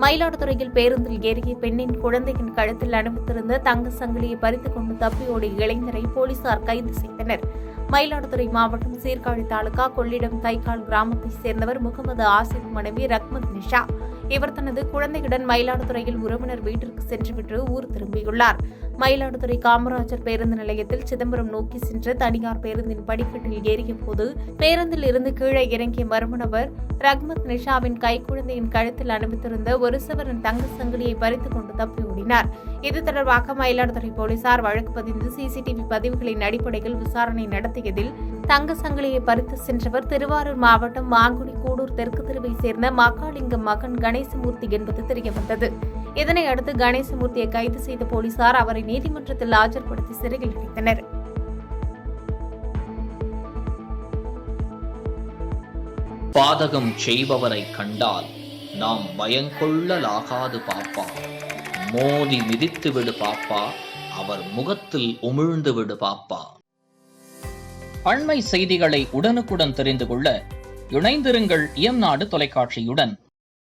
மயிலாடுதுறையில் பேருந்தில் ஏறிய பெண்ணின் குழந்தையின் கழுத்தில் அணிவித்திருந்த தங்க சங்கிலியை பறித்துக் கொண்டு தப்பியோடிய இளைஞரை போலீசார் கைது செய்தனர். மயிலாடுதுறை மாவட்டம் சீர்காழி தாலுகா கொள்ளிடம் தைக்கால் கிராமத்தைச் சேர்ந்தவர் முகமது ஆசிப் மனைவி ரஹ்மத் நிஷா. இவர் தனது குழந்தையுடன் மயிலாடுதுறையில் உறவினர் வீட்டிற்கு சென்றுவிட்டு ஊர் திரும்பியுள்ளார். மயிலாடுதுறை காமராஜர் பேருந்து நிலையத்தில் சிதம்பரம் நோக்கி சென்ற தனியார் பேருந்தின் படிக்கட்டில் ஏறிய போது பேருந்தில் இருந்து கீழே இறங்கிய மர்ம நபர் ரஹ்மத் நிஷாவின் கைக்குழந்தையின் கழுத்தில் அணிவித்திருந்த ஒரு சவரன் தங்க சங்கிலியை பறித்துக் கொண்டு தப்பியோடினார். இது தொடர்பாக மயிலாடுதுறை போலீசார் வழக்கு பதிந்து சிசிடிவி பதிவுகளின் அடிப்படையில் விசாரணை நடத்தியதில் தங்க சங்கிலியை பறித்து சென்றவர் திருவாரூர் மாவட்டம் மாங்குடி கூடூர் தெற்கு தெருவை சேர்ந்த மகாலிங்கம் மகன் கணேசமூர்த்தி என்பது தெரியவந்தது. இதனையடுத்து கணேசமூர்த்தியை கைது செய்த போலீசார் அவரை நீதிமன்றத்தில் ஆஜர்படுத்தி சிறையில் அடைத்தனர். பாதகம் செய்பவரை கண்டால் நாம் பயங்கொள்ளலாகாது பாப்பா. மோதி மிதித்து விடு பாப்பா, அவர் முகத்தில் உமிழ்ந்து விடு பாப்பா. அண்மை செய்திகளை உடனுக்குடன் தெரிந்து கொள்ள இணைந்திருங்கள் இயம்நாடு தொலைக்காட்சியுடன்.